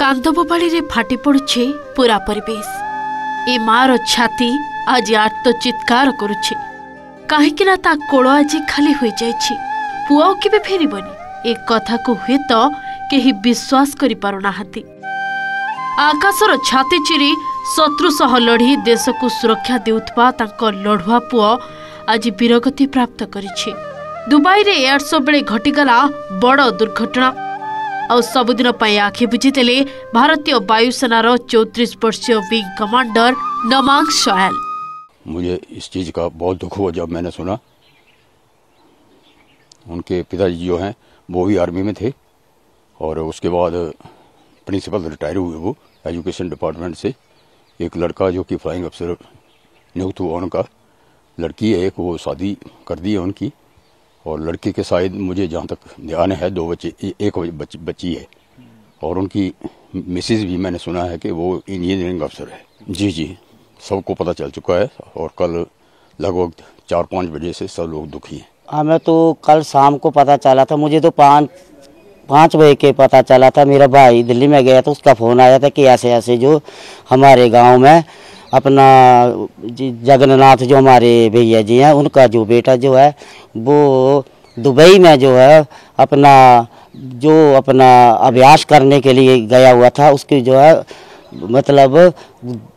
कांदबोबाड़ी रे फाटी पड़ुछे पूरा परिवेश। ए मार छाती आज आर्त चित्कार करुछे कहीं ना ता कोल आज खाली हो जाइछि। पुआ केबे फेरिबनी ए कथा को हुए तो केही विश्वास करि पारुनाहांती। आकाशर छाती चिरी शत्रु सह लड़ी देश को सुरक्षा देउथबा तांको लढ़ुआ पुआ आज वीरगति प्राप्त करिछि। दुबई रे एयर शो बेले घटिगला बड़ दुर्घटना और सबुदिन आखि बुझीदेले भारतीय वायुसेनार 34 वर्षीय विंग कमांडर नमांग सोयल। मुझे इस चीज़ का बहुत दुख हुआ जब मैंने सुना। उनके पिताजी जो हैं वो भी आर्मी में थे और उसके बाद प्रिंसिपल रिटायर हुए वो एजुकेशन डिपार्टमेंट से। एक लड़का जो कि फ्लाइंग अफसर नियुक्त हुआ उनका, लड़की है एक, वो शादी कर दी है उनकी, और लड़के के शायद मुझे जहाँ तक ध्यान है 2 बच्चे, एक बच्ची है, और उनकी मिसेज भी मैंने सुना है कि वो इंजीनियरिंग अफसर है। जी सबको पता चल चुका है और कल लगभग 4-5 बजे से सब लोग दुखी हैं। हमें तो कल शाम को पता चला था, मुझे तो 5 बजे के पता चला था। मेरा भाई दिल्ली में गया था, उसका फ़ोन आया था कि ऐसे ऐसे जो हमारे गांव में अपना जगन्नाथ जो हमारे भैया जी हैं, उनका जो बेटा जो है वो दुबई में जो है अपना अभ्यास करने के लिए गया हुआ था। उसकी जो है मतलब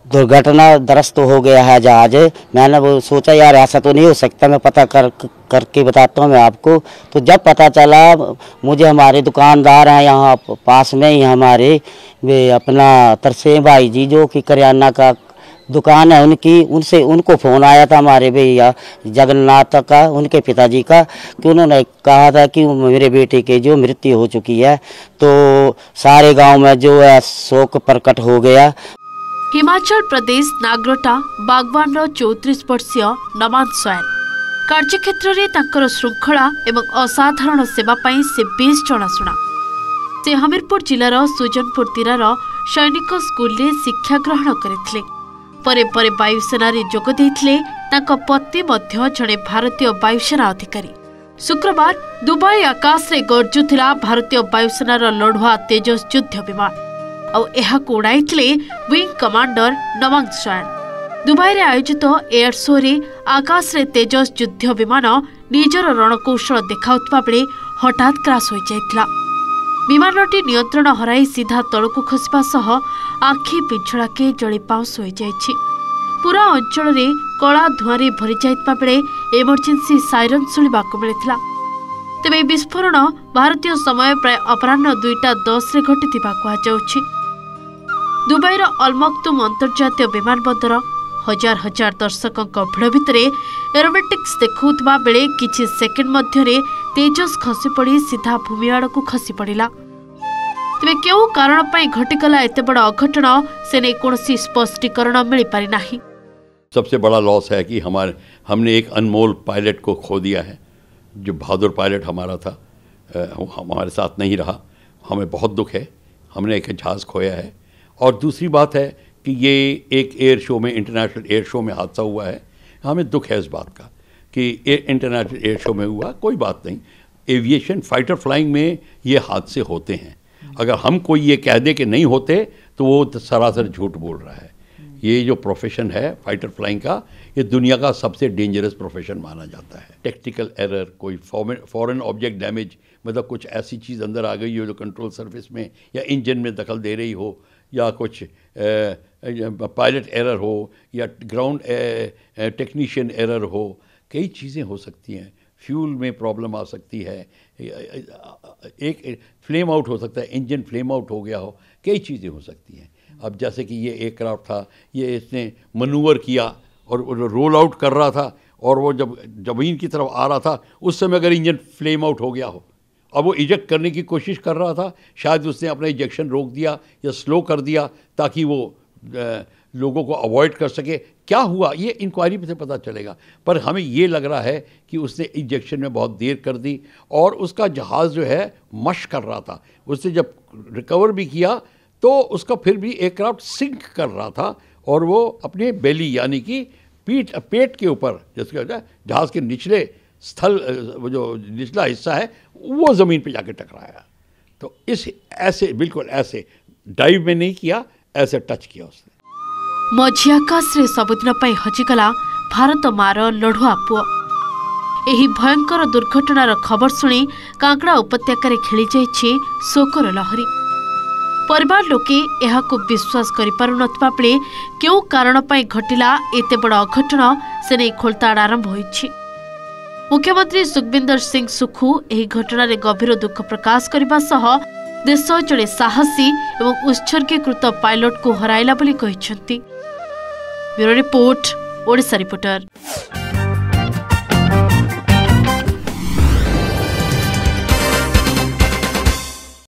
दुर्घटना दरस्त हो गया है जहाज। मैंने वो सोचा यार ऐसा तो नहीं हो सकता, मैं पता करके बताता हूँ मैं आपको। तो जब पता चला, मुझे हमारे दुकानदार हैं यहाँ पास में ही हमारे, वे अपना तरसेम भाई जी जो कि करियाना का दुकान है उनको फ़ोन आया था हमारे भैया जगन्नाथ का, उनके पिताजी का, कि उन्होंने कहा था कि मेरे बेटे की जो मृत्यु हो चुकी है। तो सारे गांव में जो है शोक प्रकट हो गया। हिमाचल प्रदेश नागरोटा बागवान 34 वर्षीय नमांग सोयल कार्यक्षेत्र में तांकर श्रृंखला एवं असाधारण सेवा पाई से बेस जनाशुना। से हमीरपुर जिलार सुजनपुर तीरार सैनिक स्कूल रे शिक्षा ग्रहण करथिले। परे परे वायुसेना रे जोग देथिले तांको पति मध्य जड़े भारतीय वायुसेना अधिकारी। शुक्रवार दुबई आकाश रे गरजुथिला भारतीय वायुसेनार लढ़ुआ तेजस युद्ध विमान और एहाको उड़ाइथिले विंग कमांडर नमांग सोयल। दुबई रे आयोजित एयर शो रे आकाश रे तेजस युद्ध विमान निजर रणकौशल देखाउतबा बेले हठात क्राश हो जाइथिला। विमानटी नियंत्रण हराई सीधा तलकू खसवा सह आखि पिछड़ाके जड़े पाउस हो जाइछि। पूरा अंचल रे कला धुआं भरी जाइतबा बेले इमरजेंसी साइरन शुणिबाकु मिलिथिला। तेबे विस्फोरण भारतीय समय प्राय अपराह्न 2:10 रे घटिथिबा कुहाଯାଉଛି। दुबईर अलमक्तुम अंतर्जातीय विमानबंदर हजार हजार दर्शकों भिड़ भितर एरोबेटिक्स देखुवा बेले किछि सेकेंड मध्यरे तेजस खसी पड़ी सीधा भूमि आड़क खसी पड़ा। तेरे क्यों कारण घटिगला एत बड़ अघटन से नहीं कौन स्पष्टीकरण मिल पारि नाही। सबसे बड़ा लॉस है कि हमने एक अनमोल पायलट को खो दिया है। जो बहादुर पायलट हमारा था हमारे साथ नहीं रहा, हमें बहुत दुख है। हमने एक जहाज़ खोया है। और दूसरी बात है कि ये एक एयर शो में, इंटरनेशनल एयर शो में हादसा हुआ है। हमें दुख है इस बात का कि इंटरनेशनल एयर शो में हुआ, कोई बात नहीं। एविएशन फाइटर फ्लाइंग में ये हादसे होते हैं। अगर हम कोई ये कह दे कि नहीं होते तो वो सरासर झूठ बोल रहा है। ये जो प्रोफेशन है फाइटर फ्लाइंग का, ये दुनिया का सबसे डेंजरस प्रोफेशन माना जाता है। टेक्निकल एरर, कोई फॉरेन ऑब्जेक्ट डैमेज, मतलब कुछ ऐसी चीज़ अंदर आ गई हो जो कंट्रोल सर्फेस में या इंजन में दखल दे रही हो, या कुछ पायलट एरर हो, या ग्राउंड टेक्नीशियन एरर हो, कई चीज़ें हो सकती हैं। फ्यूल में प्रॉब्लम आ सकती है, एक फ्लेम आउट हो सकता है, इंजन फ्लेम आउट हो गया हो, कई चीज़ें हो सकती हैं। अब जैसे कि ये एयरक्राफ्ट था, ये इसने मनूवर किया और रोल आउट कर रहा था, और वो जब ज़मीन की तरफ आ रहा था उस समय अगर इंजन फ्लेम आउट हो गया हो, अब वो इजेक्ट करने की कोशिश कर रहा था, शायद उसने अपना इजेक्शन रोक दिया या स्लो कर दिया ताकि वो लोगों को अवॉइड कर सके। क्या हुआ ये इंक्वायरी से पता चलेगा, पर हमें ये लग रहा है कि उसने इंजेक्शन में बहुत देर कर दी और उसका जहाज़ जो है मश कर रहा था। उसने जब रिकवर भी किया तो उसका फिर भी एयरक्राफ्ट सिंक कर रहा था, और वो अपने बेली यानी कि पेट के ऊपर, जिसके जहाज़ के निचले स्थल, वो जो निचला हिस्सा है वो ज़मीन पे जाके टकराया। तो इस ऐसे बिल्कुल ऐसे डाइव में नहीं किया, ऐसे टच किया उसने। मझी आकाश रे सबुदिन पई हजिगला भारत मार लढ़ुआ पुओ। एही भयंकर दुर्घटनार खबर शुणी कांकड़ा उपत्यकार खेली जाइछि शोकर लहरी। परिवार लोके एहाकु विश्वास करि पारु नथबा बेले केउ कारण पई घटिला एते बड़ अघटन से नै खोलताड़ आरंभ होइछि। मुख्यमंत्री सुखविंदर सिंह सुखु एही घटना रे गभीर दुख प्रकाश करबा सह देश जड़े साहसी एवं उत्सर्गीकृत पायलट को हराइला बोली कहिसेंती। Bureau report, Odisha reporter.